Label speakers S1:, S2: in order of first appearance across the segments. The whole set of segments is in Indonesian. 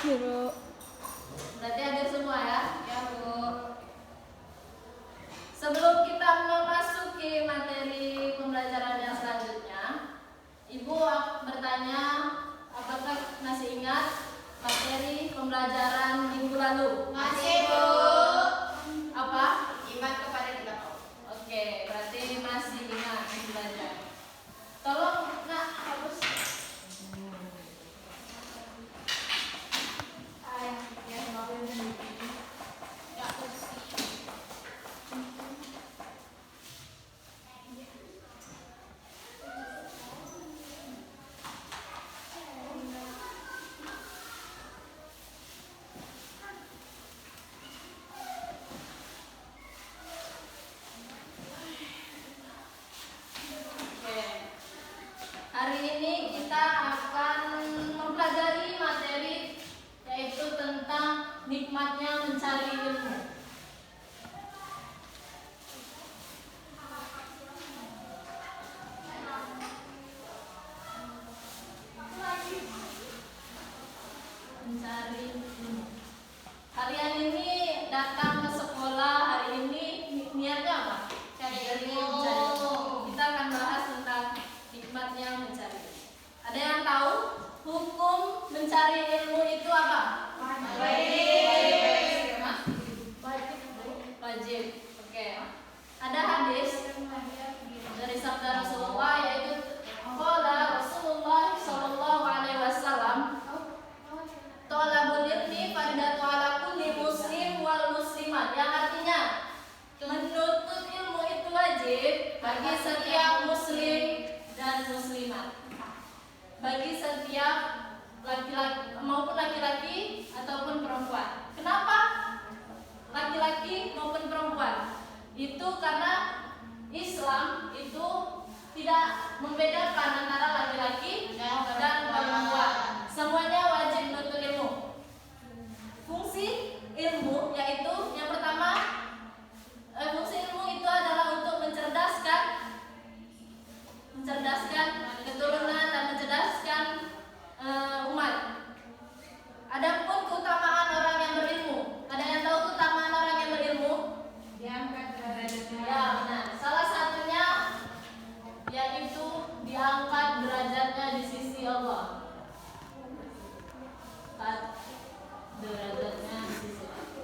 S1: Guru.
S2: Berarti hadir semua ya? Ya, Bu. Sebelum kita memasuki materi pembelajaran yang selanjutnya, Ibu bertanya, apakah masih ingat materi pembelajaran minggu lalu?
S3: Masih, Bu.
S2: Apa?
S3: Iman kepada kita.
S2: Oke, berarti masih ingat belajar. Tolong, Nak, hapus. Hari ini kita akan mempelajari materi yaitu tentang nikmatnya mencari ilmu. Mencari ilmu. Kalian ini datang ke sekolah hari ini niatnya apa?
S3: Cari ilmu.
S2: Mencari ilmu. Kita akan bahas tentang nikmatnya mencari. Ada yang tahu hukum mencari ilmu itu apa? Wajib. Oke. Ada hadis dari sabda Rasulullah yaitu qala Rasulullah sallallahu alaihi wasallam thalabul ilmi fardatu ala kulli muslim wal muslimat, yang artinya menuntut ilmu itu wajib bagi setiap muslim dan muslimat, bagi setiap laki-laki maupun laki-laki ataupun perempuan. Kenapa laki-laki maupun perempuan? Itu karena Islam itu tidak membedakan antara laki-laki dan perempuan. Semuanya wajib menuntut ilmu. Fungsi ilmu yaitu yang pertama, fungsi ilmu itu adalah untuk mencerdaskan keturunan dan mencerdaskan umat. Adapun keutamaan orang yang berilmu, ada yang tahu keutamaan orang yang berilmu?
S3: Diangkat derajatnya.
S2: Ya, benar. Salah satunya yaitu diangkat derajatnya di sisi Allah. Derajatnya di sisi Allah.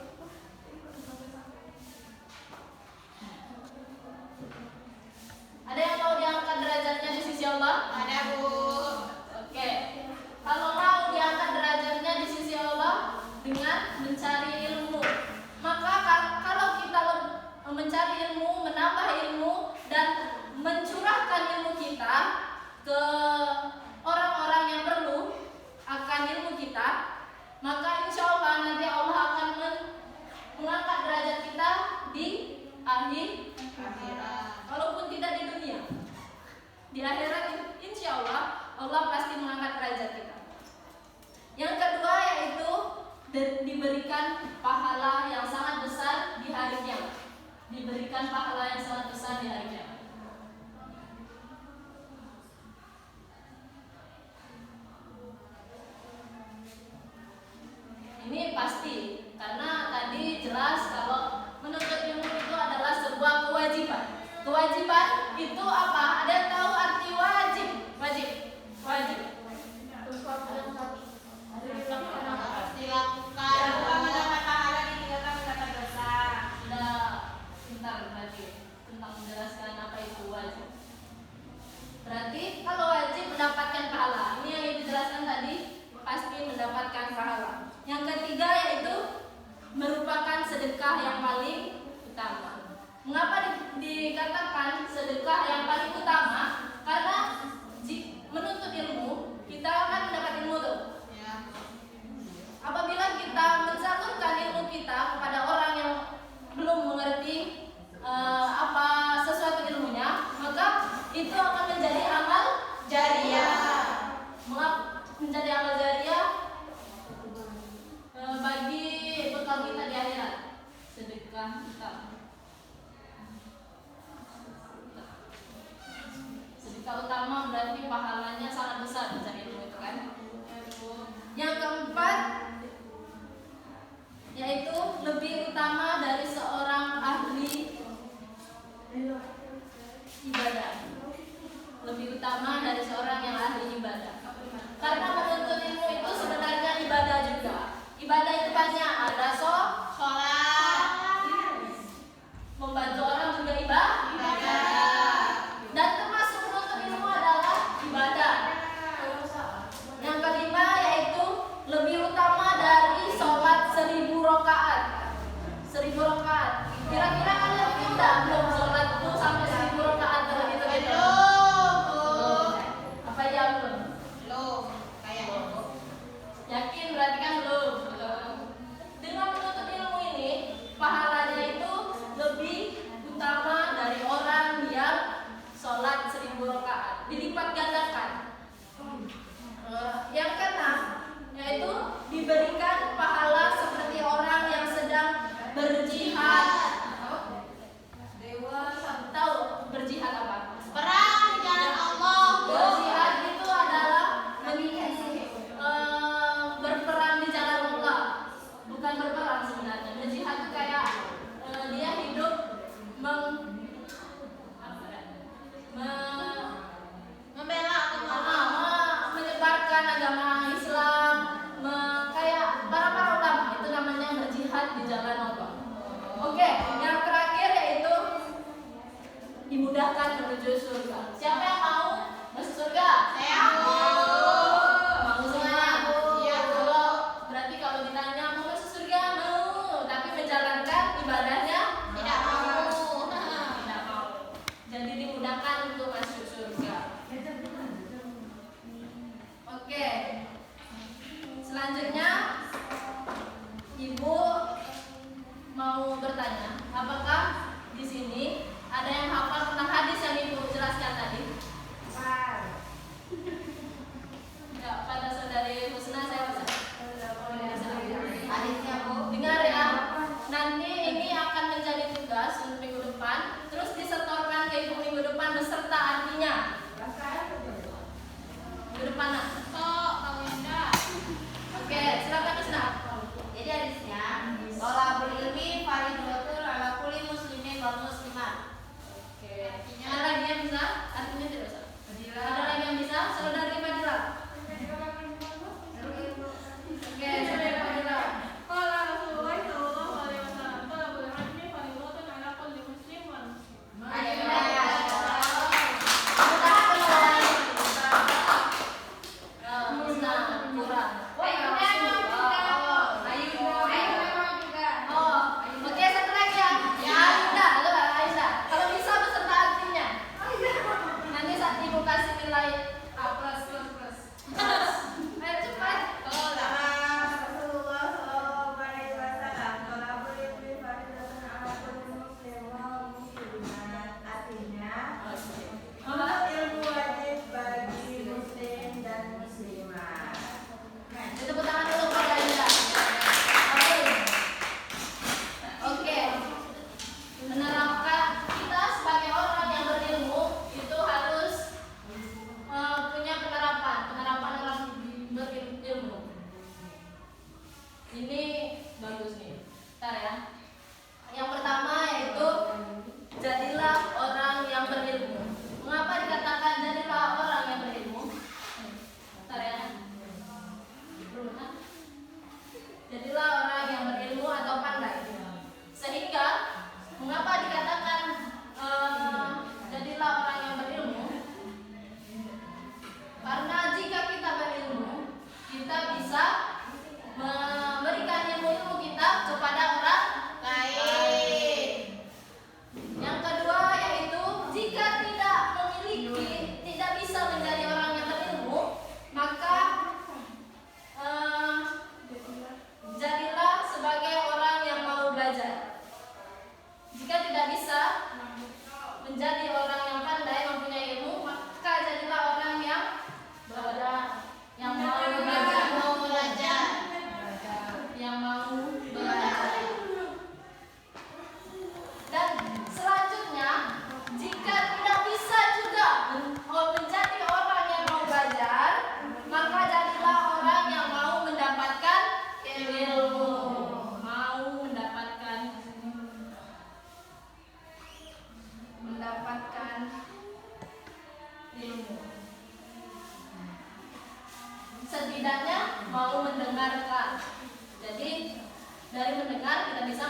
S2: Ada yang mau diangkat derajatnya di sisi Allah?
S3: Ada, Bu.
S2: Oke. Kalau mau diangkat derajatnya di sisi Allah dengan mencari ilmu, maka kalau kita mencari ilmu, menambah ilmu dan mencurahkan ilmu kita ke orang-orang yang perlu akan ilmu kita, maka insya Allah nanti Allah akan mengangkat derajat kita di akhirat. Walaupun tidak di dunia, di akhirat insya Allah Allah pasti mengangkat derajat kita. Yang kedua yaitu diberikan pahala yang sangat besar di hari kiamat. Diberikan pahala yang sangat besar di hari kiamat. Ini pasti, karena tadi jelas kalau menuntut ilmu itu adalah sebuah kewajiban. Kewajiban itu apa? Ada yang tahu arti wajib? Wajib.
S3: Harus dilakukan. Bukan mendapat pahala, ditinggalkan mendapat dosa.
S2: Sudah pintar berarti tentang menjelaskan apa itu wajib. Berarti kalau wajib mendapatkan pahala. Ini yang dijelaskan tadi, pasti mendapatkan pahala. Yang ketiga yaitu merupakan sedekah yang paling utama. Mengapa dikatakan sedekah yang paling utama? Karena menuntut ilmu, kita akan mendapat ilmu tuh.
S3: Ya.
S2: Apabila kita mensalurkan ilmu kita kepada orang yang belum mengerti apa sesuatu ilmunya, maka itu akan menjadi amal
S3: Jariah.
S2: menjadi amal jariah bagi bekal kita di akhirat. Sedekah kita. Sedekah utama berarti pahalanya sangat besar mencari ilmu itu kan. juga. Ibadah itu banyak, ada
S3: sholat,
S2: membantu orang juga ibadah. Dan termasuk menuntut ilmu adalah ibadah. Yang kelima yaitu lebih utama dari sholat 1000 rakaat. 1000 rakaat. Kira-kira kalian udah belum sholat tuh sampai 1000 rakaat terlebih gitu?
S3: belum,
S2: Apa ya belum?
S3: kayaknya.
S2: Yakin berarti kan belum. Dengan menuntut ilmu ini pahalanya itu lebih utama dari orang yang sholat 1000 rakaat, dilipat gandakan. Yang keenam yaitu diberikan pahala seperti orang yang sedang berjihad. Tahu berjihad apa?
S3: Perang di jalan Allah.
S2: Berjihad itu adalah berperang di jalan Allah, bukan berperang sebenarnya. Berjihad itu kayak dia hidup
S3: Membela agama Allah.
S2: menyebarkan agama Islam, kayak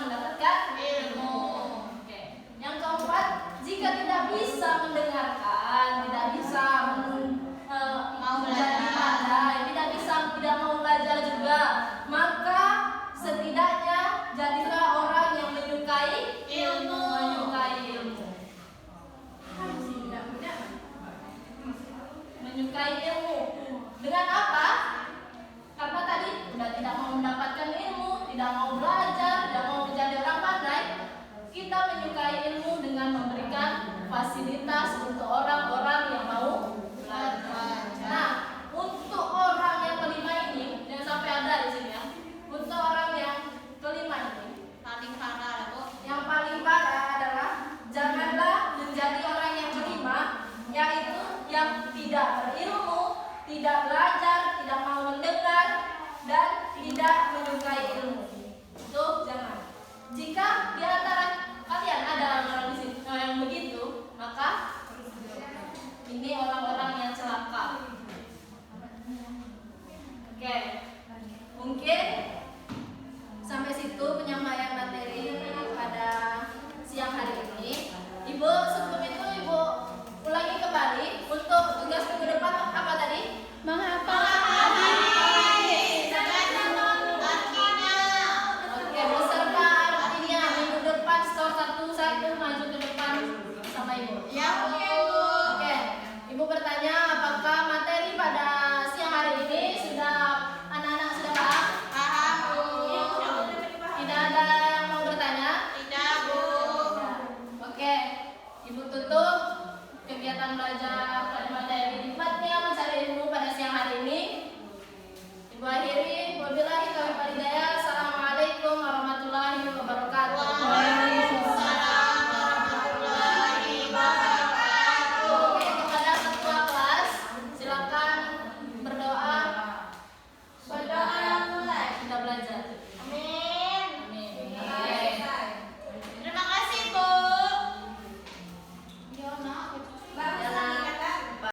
S2: mendapatkan ilmu. Oke. Yang keempat, jika tidak bisa mendengarkan, tidak bisa
S3: Mau
S2: menjadi
S3: belajar.
S2: pandai, tidak mau belajar juga, maka setidaknya jadilah orang yang menyukai
S3: Ilmu.
S2: Menyukai ilmu. Dengan apa? Karena tadi sudah tidak mau mendapatkan ilmu, tidak mau belajar, tidak mau menjadi orang pandai. Kita menyukai ilmu dengan memberikan fasilitas